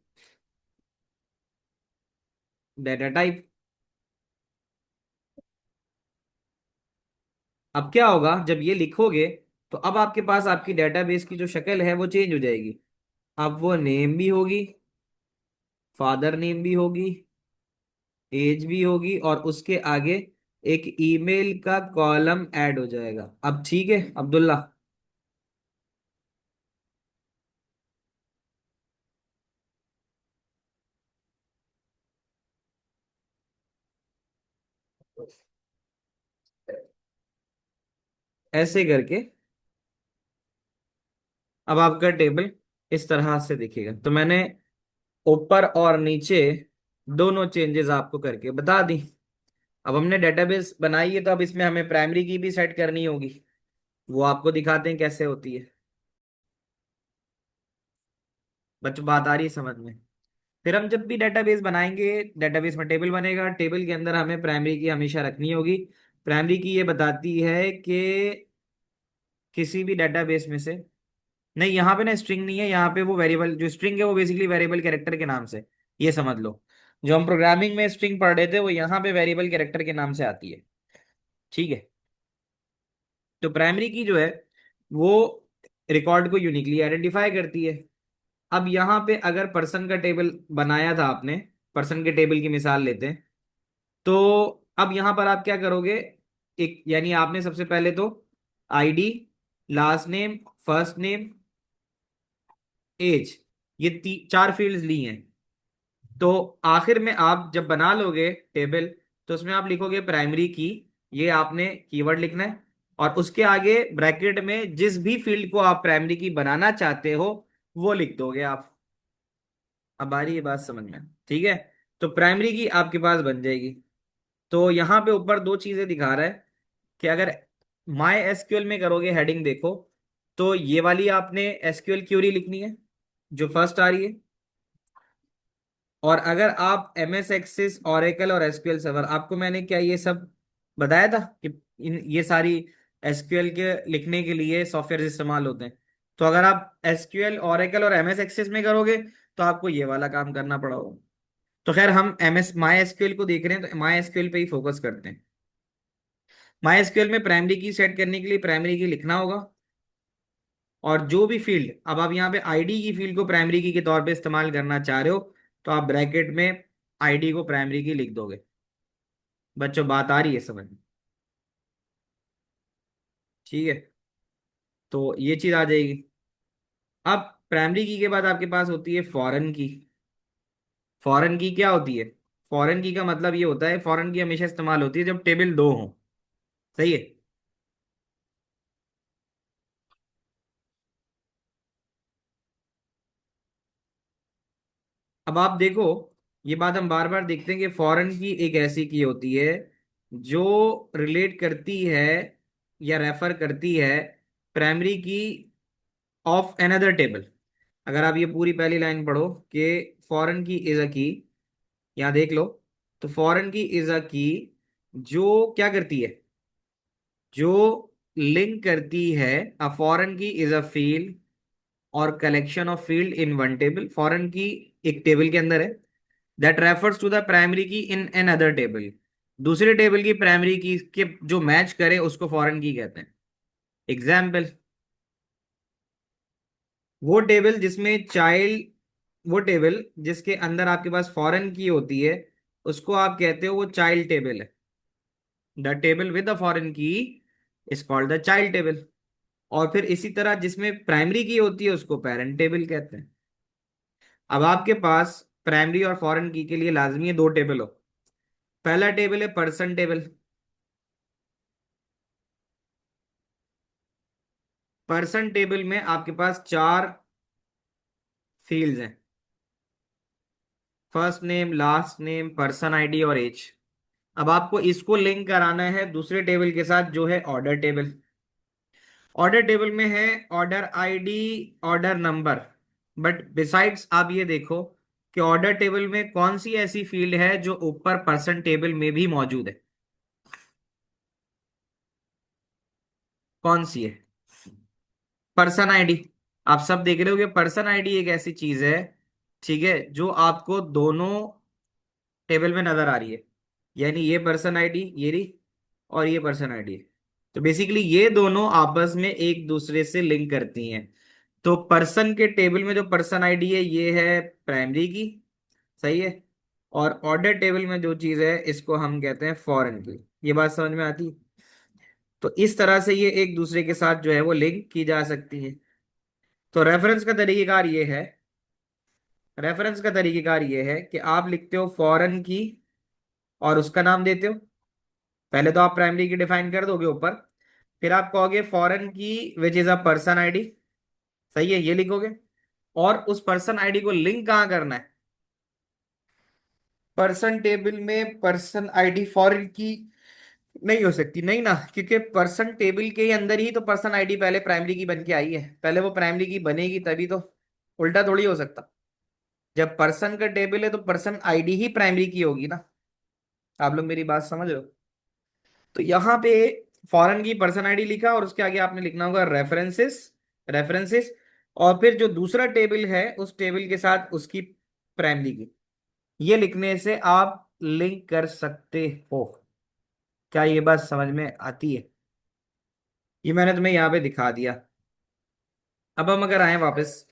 डाटा टाइप। अब क्या होगा जब ये लिखोगे? तो अब आपके पास आपकी डेटाबेस की जो शक्ल है वो चेंज हो जाएगी। अब वो नेम भी होगी, फादर नेम भी होगी, एज भी होगी, और उसके आगे एक ईमेल का कॉलम ऐड हो जाएगा। अब ठीक है अब्दुल्ला? ऐसे करके अब आपका टेबल इस तरह से दिखेगा। तो मैंने ऊपर और नीचे दोनों चेंजेस आपको करके बता दी। अब हमने डेटाबेस बनाई है, तो अब इसमें हमें प्राइमरी की भी सेट करनी होगी। वो आपको दिखाते हैं कैसे होती है। बच्चों बात आ रही है समझ में? फिर हम जब भी डेटाबेस बनाएंगे, डेटाबेस में टेबल बनेगा, टेबल के अंदर हमें प्राइमरी की हमेशा रखनी होगी। प्राइमरी की ये बताती है कि किसी भी डेटाबेस में से, नहीं यहाँ पे ना स्ट्रिंग नहीं है, यहाँ पे वो वेरिएबल जो स्ट्रिंग है वो बेसिकली वेरिएबल कैरेक्टर के नाम से, ये समझ लो। जो हम प्रोग्रामिंग में स्ट्रिंग पढ़ रहे थे वो यहाँ पे वेरिएबल कैरेक्टर के नाम से आती है। ठीक है। तो प्राइमरी की जो है वो रिकॉर्ड को यूनिकली आइडेंटिफाई करती है। अब यहाँ पे अगर पर्सन का टेबल बनाया था आपने, पर्सन के टेबल की मिसाल लेते हैं, तो अब यहाँ पर आप क्या करोगे? एक यानी आपने सबसे पहले तो ID, last name, first name, age, ये चार फील्ड्स ली हैं। तो आखिर में आप जब बना लोगे टेबल, तो उसमें आप लिखोगे प्राइमरी की, ये आपने कीवर्ड लिखना है, और उसके आगे ब्रैकेट में जिस भी फील्ड को आप प्राइमरी की बनाना चाहते हो वो लिख दोगे आप। अब आ रही है बात समझ में? ठीक है। तो प्राइमरी की आपके पास बन जाएगी। तो यहाँ पे ऊपर दो चीजें दिखा रहा है कि अगर माई एसक्यूएल में करोगे, हेडिंग देखो, तो ये वाली आपने एसक्यूएल क्यूरी लिखनी है जो फर्स्ट आ रही है। और अगर आप एम एस एक्सिस, ओरेकल और एसक्यूएल सर्वर, आपको मैंने क्या ये सब बताया था कि ये सारी एसक्यूएल के लिखने के लिए सॉफ्टवेयर इस्तेमाल होते हैं। तो अगर आप एसक्यूएल, ओरेकल और एमएस एक्सिस में करोगे तो आपको ये वाला काम करना पड़ेगा। तो खैर हम एम एस माई एसक्यूएल को देख रहे हैं, तो माई एसक्यूएल पे ही फोकस करते हैं। माई एसक्यूएल में प्राइमरी की सेट करने के लिए प्राइमरी की लिखना होगा। और जो भी फील्ड, अब आप यहाँ पे आईडी की फील्ड को प्राइमरी की के तौर पे इस्तेमाल करना चाह रहे हो, तो आप ब्रैकेट में आईडी को प्राइमरी की लिख दोगे। बच्चों बात आ रही है समझ में? ठीक है। तो ये चीज आ जाएगी। अब प्राइमरी की के बाद आपके पास होती है फॉरेन की। फॉरेन की क्या होती है? फॉरेन की का मतलब ये होता है, फॉरेन की हमेशा इस्तेमाल होती है जब टेबल दो हो। सही है। अब आप देखो, ये बात हम बार बार देखते हैं कि फॉरेन की एक ऐसी की होती है जो रिलेट करती है या रेफर करती है प्राइमरी की ऑफ अनदर टेबल। अगर आप ये पूरी पहली लाइन पढ़ो कि फॉरेन की इज अ की, यहाँ देख लो, तो फॉरेन की इज अ की जो क्या करती है, जो लिंक करती है। A foreign key is a field और collection of field in one table. Foreign key एक टेबल के अंदर है, that refers to the primary key in an other table. दूसरे टेबल की प्राइमरी की के जो मैच करे उसको फॉरेन की कहते हैं। एग्जाम्पल, वो टेबल जिसमें चाइल्ड, वो टेबल जिसके अंदर आपके पास फॉरेन की होती है उसको आप कहते हो वो चाइल्ड टेबल है। The table with the foreign key is called the child table. और फिर इसी तरह जिसमें प्राइमरी की होती है उसको पेरेंट टेबल कहते हैं। अब आपके पास प्राइमरी और फॉरेन की के लिए लाजमी है दो टेबल हो। पहला टेबल है पर्सन टेबल। पर्सन टेबल में आपके पास चार फील्ड्स हैं, first name, last name, person ID और एज। अब आपको इसको लिंक कराना है दूसरे टेबल के साथ जो है ऑर्डर टेबल। ऑर्डर टेबल में है order ID, order number. But besides आप ये देखो कि ऑर्डर टेबल में कौन सी ऐसी फील्ड है जो ऊपर पर्सन टेबल में भी मौजूद है? कौन सी है? Person ID. आप सब देख रहे हो कि पर्सन आईडी एक ऐसी चीज है, ठीक है, जो आपको दोनों टेबल में नजर आ रही है। यानी ये पर्सन आईडी, ये रही, और ये पर्सन आईडी है। तो बेसिकली ये दोनों आपस में एक दूसरे से लिंक करती हैं। तो पर्सन के टेबल में जो पर्सन आईडी है ये है प्राइमरी की। सही है। और ऑर्डर टेबल में जो चीज है इसको हम कहते हैं फॉरेन की। ये बात समझ में आती है? तो इस तरह से ये एक दूसरे के साथ जो है वो लिंक की जा सकती है। तो रेफरेंस का तरीकेकार ये है, रेफरेंस का तरीकेकार ये है कि आप लिखते हो फॉरेन की और उसका नाम देते हो, पहले तो आप प्राइमरी की डिफाइन कर दोगे ऊपर, फिर आप कहोगे फॉरेन की which is a person ID. सही है, ये लिखोगे। और उस पर्सन आईडी को लिंक कहाँ करना है? पर्सन टेबल में पर्सन आईडी फॉरेन की नहीं हो सकती, नहीं ना, क्योंकि पर्सन टेबल के अंदर ही तो पर्सन आईडी पहले प्राइमरी की बन के आई है, पहले वो प्राइमरी की बनेगी तभी तो। उल्टा थोड़ी हो सकता। जब पर्सन का टेबल है तो पर्सन आईडी ही प्राइमरी की होगी ना। आप लोग मेरी बात समझ रहे हो? तो यहाँ पे फॉरेन की पर्सन आईडी लिखा और उसके आगे आपने लिखना होगा रेफरेंसेस। रेफरेंसेस। और फिर जो दूसरा टेबल है उस टेबल के साथ उसकी प्राइमरी की, ये लिखने से आप लिंक कर सकते हो। क्या ये बात समझ में आती है? ये मैंने तुम्हें यहाँ पे दिखा दिया। अब हम अगर आए वापस,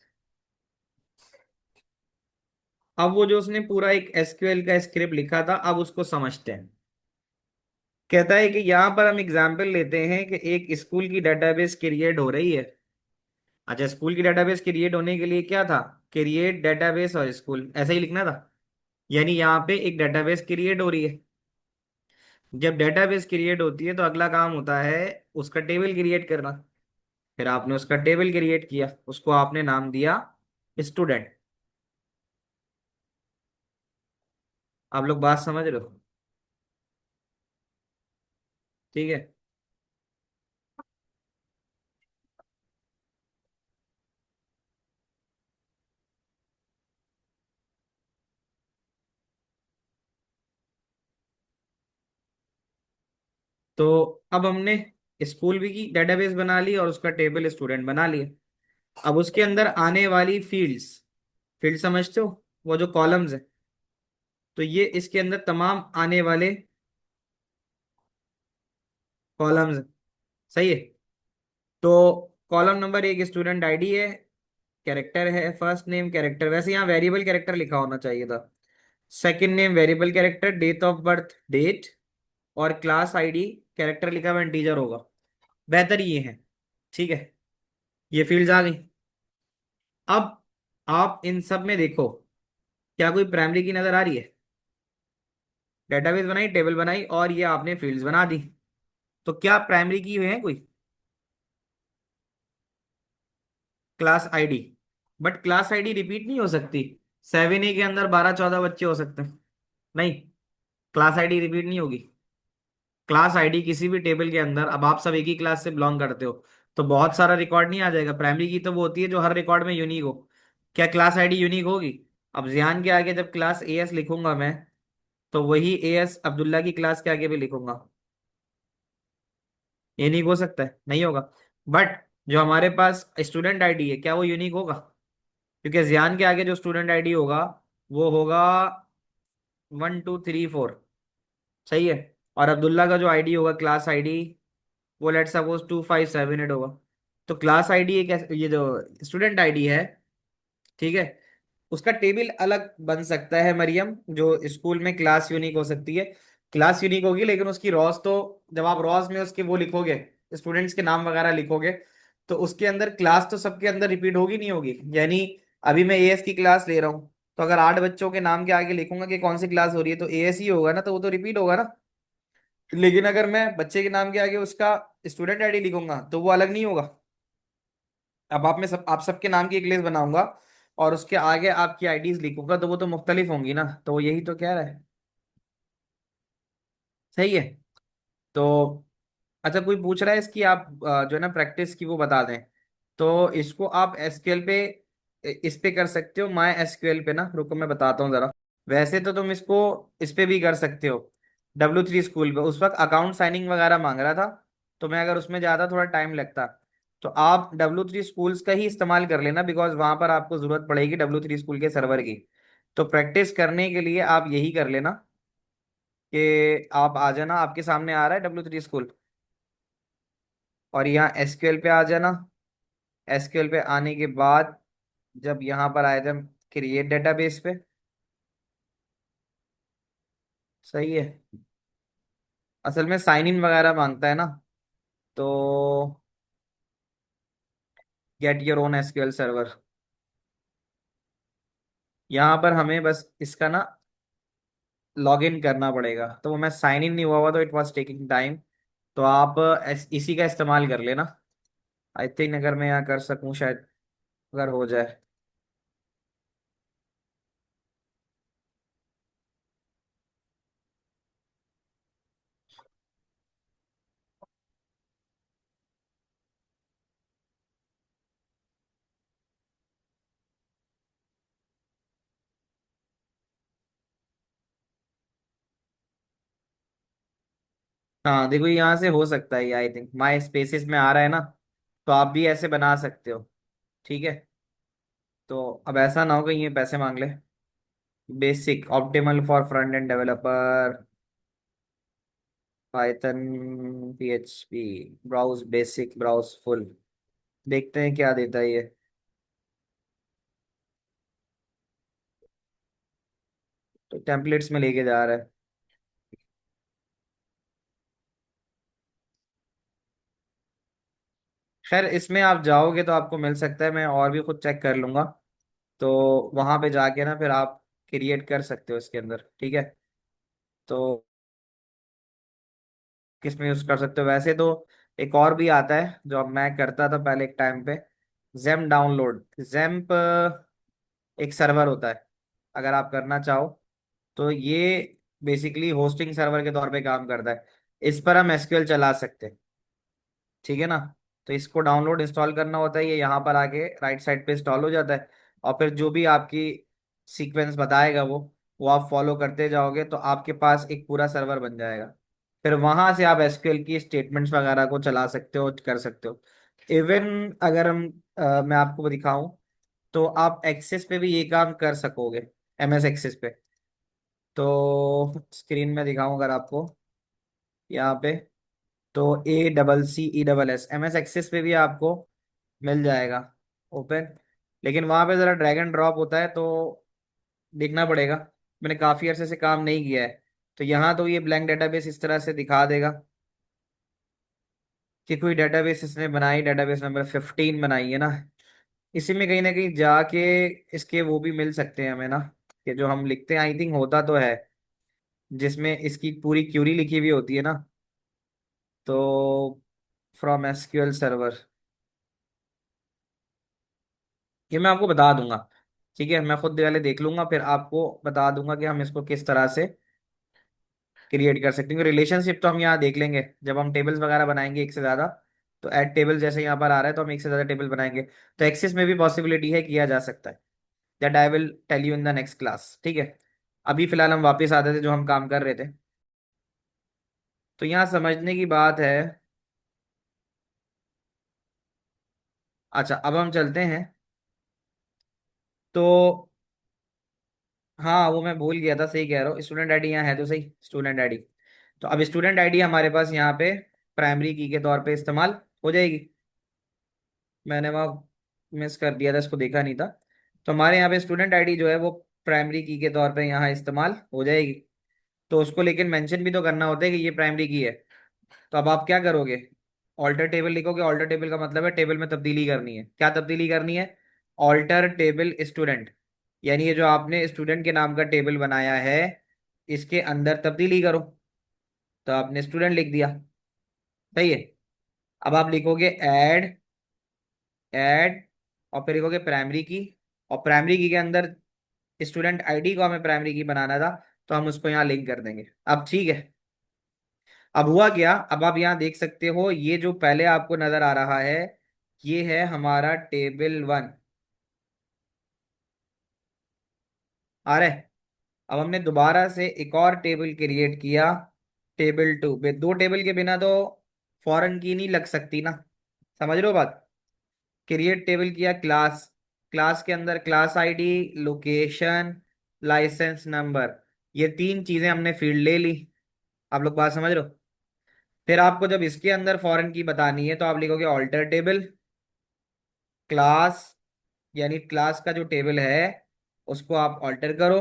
अब वो जो उसने पूरा एक एसक्यूएल का स्क्रिप्ट लिखा था अब उसको समझते हैं। कहता है कि यहाँ पर हम एग्जाम्पल लेते हैं कि एक स्कूल की डेटाबेस क्रिएट हो रही है। अच्छा, स्कूल की डेटाबेस क्रिएट होने के लिए क्या था? क्रिएट डेटाबेस और स्कूल, ऐसा ही लिखना था। यानी यहाँ पे एक डेटाबेस क्रिएट हो रही है। जब डेटाबेस क्रिएट होती है तो अगला काम होता है उसका टेबल क्रिएट करना। फिर आपने उसका टेबल क्रिएट किया, उसको आपने नाम दिया स्टूडेंट। आप लोग बात समझ रहे हो? ठीक है। तो अब हमने स्कूल भी की डेटाबेस बना ली और उसका टेबल स्टूडेंट बना लिया। अब उसके अंदर आने वाली फील्ड्स, फील्ड समझते हो, वो जो कॉलम्स है, तो ये इसके अंदर तमाम आने वाले कॉलम्स। सही है। तो कॉलम नंबर एक स्टूडेंट आईडी है, कैरेक्टर है फर्स्ट नेम कैरेक्टर, वैसे यहाँ वेरिएबल कैरेक्टर लिखा होना चाहिए था। Second name variable character, date of birth date, और क्लास आईडी कैरेक्टर लिखा हुआ इंटीजर होगा। बेहतर ये है। ठीक है, ये फील्ड्स आ गई। अब आप इन सब में देखो, क्या कोई प्राइमरी की नजर आ रही है? डेटाबेस बनाई, टेबल बनाई और ये आपने फील्ड्स बना दी, तो क्या प्राइमरी की है कोई? Class ID. But class ID repeat नहीं हो सकती। 7A के अंदर 12-14 बच्चे हो सकते हैं। नहीं, क्लास आईडी रिपीट नहीं होगी। क्लास आईडी किसी भी टेबल के अंदर, अब आप सब एक ही क्लास से बिलोंग करते हो तो बहुत सारा रिकॉर्ड नहीं आ जाएगा। प्राइमरी की तो वो होती है जो हर रिकॉर्ड में यूनिक हो। क्या क्लास आईडी यूनिक होगी? अब जियान के आगे जब क्लास एएस लिखूंगा मैं, तो वही एएस अब्दुल्ला की क्लास के आगे भी लिखूंगा। यूनिक हो सकता है? नहीं होगा। बट जो हमारे पास स्टूडेंट आईडी है क्या वो यूनिक होगा? क्योंकि जियान के आगे जो स्टूडेंट आईडी होगा वो होगा 1234। सही है। और अब्दुल्ला का जो आईडी होगा क्लास आईडी, वो लेट सपोज 2578 होगा। तो क्लास आईडी एक ये जो स्टूडेंट आईडी है, ठीक है, उसका टेबल अलग बन सकता है मरियम, जो स्कूल में क्लास यूनिक हो सकती है। क्लास यूनिक होगी लेकिन उसकी रॉस तो, जब आप रॉस में उसके वो लिखोगे, स्टूडेंट्स के नाम वगैरह लिखोगे, तो उसके अंदर क्लास तो सबके अंदर रिपीट होगी नहीं होगी? यानी अभी मैं एएस की क्लास ले रहा हूँ, तो अगर 8 बच्चों के नाम के आगे लिखूंगा कि कौन सी क्लास हो रही है तो एएस ही होगा ना, तो वो तो रिपीट होगा ना। लेकिन अगर मैं बच्चे के नाम के आगे उसका स्टूडेंट आईडी लिखूंगा तो वो अलग नहीं होगा। अब आप सबके नाम की एक लिस्ट बनाऊंगा और उसके आगे आपकी आईडीज लिखूंगा तो वो तो मुख्तलिफ होंगी ना, तो वो यही तो कह रहा है। सही है। तो अच्छा, कोई पूछ रहा है इसकी आप जो है ना प्रैक्टिस की वो बता दें। तो इसको आप एसक्यूएल पे, इस पे कर सकते हो, माई एसक्यूएल पे ना, रुको मैं बताता हूँ जरा। वैसे तो तुम इसको इस पे भी कर सकते हो, W3 स्कूल पे। उस वक्त अकाउंट साइनिंग वगैरह मांग रहा था, तो मैं अगर उसमें ज़्यादा थोड़ा टाइम लगता, तो आप W3 स्कूल्स का ही इस्तेमाल कर लेना, बिकॉज वहां पर आपको जरूरत पड़ेगी W3 स्कूल के सर्वर की। तो प्रैक्टिस करने के लिए आप यही कर लेना कि आप आ जाना, आपके सामने आ रहा है W3 स्कूल, और यहाँ एसक्यूएल पे आ जाना। एसक्यूएल पे आने के बाद जब यहाँ पर आए थे क्रिएट डेटाबेस पे, सही है, असल में साइन इन वगैरह मांगता है ना, तो get your own SQL server, यहाँ पर हमें बस इसका ना लॉग इन करना पड़ेगा, तो वो मैं साइन इन नहीं हुआ हुआ, तो इट वाज टेकिंग टाइम। तो आप इसी का इस्तेमाल कर लेना। आई थिंक अगर मैं यहाँ कर सकूँ शायद, अगर हो जाए। हाँ देखो, यहाँ से हो सकता है ये, आई थिंक माई स्पेसिस में आ रहा है ना, तो आप भी ऐसे बना सकते हो। ठीक है। तो अब ऐसा ना हो कि ये पैसे मांग ले। Basic optimal for front end developer, Python, PHP, browse basic, browse full. देखते हैं क्या देता है ये। तो टेम्पलेट्स में लेके जा रहा है। खैर इसमें आप जाओगे तो आपको मिल सकता है, मैं और भी खुद चेक कर लूंगा। तो वहां पे जाके ना फिर आप क्रिएट कर सकते हो इसके अंदर, ठीक है। तो किस में यूज कर सकते हो वैसे तो। एक और भी आता है जो अब मैं करता था पहले एक टाइम पे, जेम डाउनलोड। जेम्प एक सर्वर होता है, अगर आप करना चाहो तो ये बेसिकली होस्टिंग सर्वर के तौर पे काम करता है। इस पर हम एसक्यूएल चला सकते हैं, ठीक है ना। तो इसको डाउनलोड इंस्टॉल करना होता है, ये यहाँ पर आके राइट साइड पे इंस्टॉल हो जाता है। और फिर जो भी आपकी सीक्वेंस बताएगा वो आप फॉलो करते जाओगे तो आपके पास एक पूरा सर्वर बन जाएगा। फिर वहां से आप एसक्यूएल की स्टेटमेंट्स वगैरह को चला सकते हो, कर सकते हो। इवन अगर मैं आपको दिखाऊं तो आप एक्सेस पे भी ये काम कर सकोगे, एमएस एक्सेस पे। तो स्क्रीन में दिखाऊं अगर आपको, यहाँ पे, तो ACCESS एम एस एक्सेस पे भी आपको मिल जाएगा ओपन। लेकिन वहां पे जरा ड्रैग एंड ड्रॉप होता है, तो देखना पड़ेगा। मैंने काफी अरसे से काम नहीं किया है। तो यहाँ तो ये ब्लैंक डेटाबेस इस तरह से दिखा देगा कि कोई डेटाबेस इसने बनाई, डेटाबेस नंबर 15 बनाई है ना। इसी में कहीं ना कहीं जाके इसके वो भी मिल सकते हैं हमें ना, कि जो हम लिखते हैं आई थिंक होता तो है, जिसमें इसकी पूरी क्यूरी लिखी हुई होती है ना। तो फ्रॉम एसक्यूएल सर्वर, ये मैं आपको बता दूंगा। ठीक है, मैं खुद पहले देख लूंगा, फिर आपको बता दूंगा कि हम इसको किस तरह से क्रिएट कर सकते हैं। रिलेशनशिप तो हम यहाँ देख लेंगे जब हम टेबल्स वगैरह बनाएंगे एक से ज्यादा। तो ऐड टेबल जैसे यहाँ पर आ रहा है, तो हम एक से ज्यादा टेबल बनाएंगे। तो एक्सेस में भी पॉसिबिलिटी है, किया जा सकता है। That I will tell you in the next class, ठीक है। अभी फिलहाल हम वापस आते थे जो हम काम कर रहे थे। तो यहाँ समझने की बात है। अच्छा अब हम चलते हैं। तो हाँ वो मैं भूल गया था, सही कह रहा हूँ, स्टूडेंट आईडी यहाँ है तो सही, स्टूडेंट आईडी। तो अब स्टूडेंट आईडी हमारे पास यहाँ पे प्राइमरी की के तौर पे इस्तेमाल हो जाएगी। मैंने वहाँ मिस कर दिया था, इसको देखा नहीं था। तो हमारे यहाँ पे स्टूडेंट आईडी जो है वो प्राइमरी की के तौर पे यहाँ इस्तेमाल हो जाएगी। तो उसको लेकिन मेंशन भी तो करना होता है कि ये प्राइमरी की है। तो अब आप क्या करोगे, ऑल्टर टेबल लिखोगे। ऑल्टर टेबल का मतलब है टेबल में तब्दीली करनी है। क्या तब्दीली करनी है? ऑल्टर टेबल स्टूडेंट, यानी ये जो आपने स्टूडेंट के नाम का टेबल बनाया है, इसके अंदर तब्दीली करो। तो आपने स्टूडेंट लिख दिया, सही है। अब आप लिखोगे ऐड, ऐड, और फिर लिखोगे प्राइमरी की। और प्राइमरी की के अंदर स्टूडेंट आईडी को हमें प्राइमरी की बनाना था, तो हम उसको यहाँ लिंक कर देंगे। अब ठीक है। अब हुआ क्या, अब आप यहाँ देख सकते हो, ये जो पहले आपको नजर आ रहा है, ये है हमारा टेबल 1। आ रहा है। अब हमने दोबारा से एक और टेबल क्रिएट किया, टेबल 2। दो टेबल के बिना तो फॉरेन की नहीं लग सकती ना, समझ रहे हो बात। क्रिएट टेबल किया, क्लास, क्लास के अंदर class ID, location, license number, ये तीन चीजें हमने फील्ड ले ली। आप लोग बात समझ रहे हो। फिर आपको जब इसके अंदर फॉरेन की बतानी है तो आप लिखोगे ऑल्टर टेबल, क्लास, यानी क्लास का जो टेबल है उसको आप ऑल्टर करो,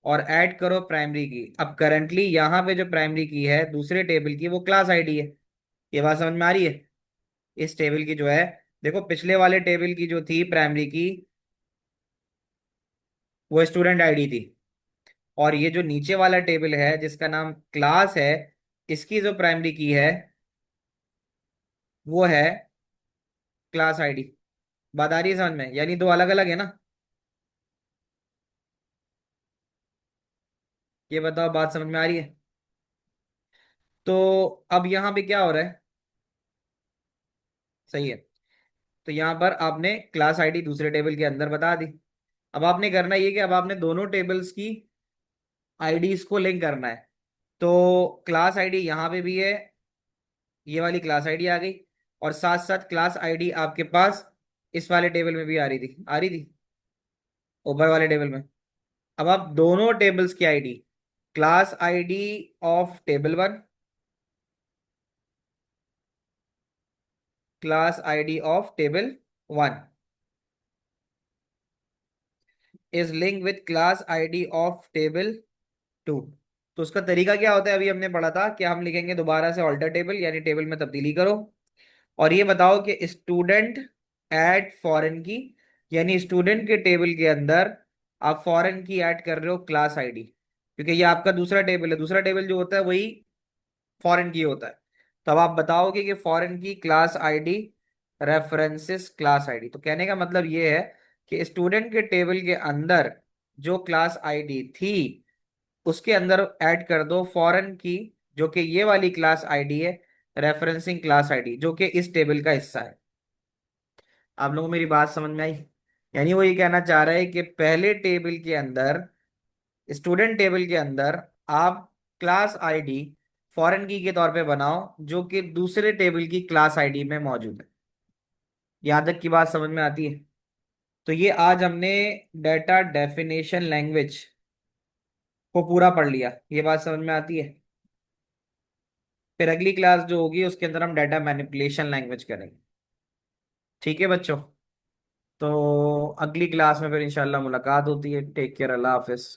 और ऐड करो प्राइमरी की। अब करंटली यहाँ पे जो प्राइमरी की है दूसरे टेबल की, वो क्लास आईडी है। ये बात समझ में आ रही है। इस टेबल की जो है, देखो पिछले वाले टेबल की जो थी प्राइमरी की, वो स्टूडेंट आईडी थी। और ये जो नीचे वाला टेबल है जिसका नाम क्लास है, इसकी जो प्राइमरी की है वो है क्लास आईडी। बात आ रही है समझ में? यानी दो अलग अलग है ना। ये बताओ, बात समझ में आ रही है? तो अब यहाँ पे क्या हो रहा है? सही है। तो यहाँ पर आपने क्लास आईडी दूसरे टेबल के अंदर बता दी। अब आपने करना ये कि अब आपने दोनों टेबल्स की आईडीज को लिंक करना है। तो क्लास आईडी यहाँ पे भी है, ये वाली क्लास आईडी आ गई, और साथ साथ क्लास आईडी आपके पास इस वाले टेबल में भी आ रही थी ऊपर वाले टेबल में। अब आप दोनों टेबल्स की ID, class ID of table one, class ID of table one is link with class ID of table two. तो उसका तरीका क्या होता है? अभी हमने पढ़ा था कि हम लिखेंगे दोबारा से ऑल्टर टेबल, यानी टेबल में तब्दीली करो। और ये बताओ कि स्टूडेंट ऐड फॉरेन की, यानी स्टूडेंट के टेबल के अंदर आप फॉरेन की ऐड कर रहे हो क्लास आईडी, क्योंकि ये आपका दूसरा टेबल है। दूसरा टेबल जो होता है वही फॉरेन की होता है। तब आप बताओगे कि फॉरेन की class ID references class ID. तो कहने का मतलब ये है कि स्टूडेंट के टेबल के अंदर जो क्लास आईडी थी उसके अंदर ऐड कर दो फॉरेन की, जो कि ये वाली क्लास आईडी है, रेफरेंसिंग क्लास आईडी, जो कि इस टेबल का हिस्सा है। आप लोगों को मेरी बात समझ में आई? यानी वो ये कहना चाह रहा है कि पहले टेबल के अंदर, स्टूडेंट टेबल के अंदर, आप क्लास आईडी फॉरेन की के तौर पे बनाओ, जो कि दूसरे टेबल की क्लास आईडी में मौजूद है। यहां तक की बात समझ में आती है? तो ये आज हमने डेटा डेफिनेशन लैंग्वेज को पूरा पढ़ लिया। ये बात समझ में आती है? फिर अगली क्लास जो होगी उसके अंदर हम डाटा मैनिपुलेशन लैंग्वेज करेंगे। ठीक है बच्चों? तो अगली क्लास में फिर इंशाल्लाह मुलाकात होती है। टेक केयर, अल्लाह हाफिज।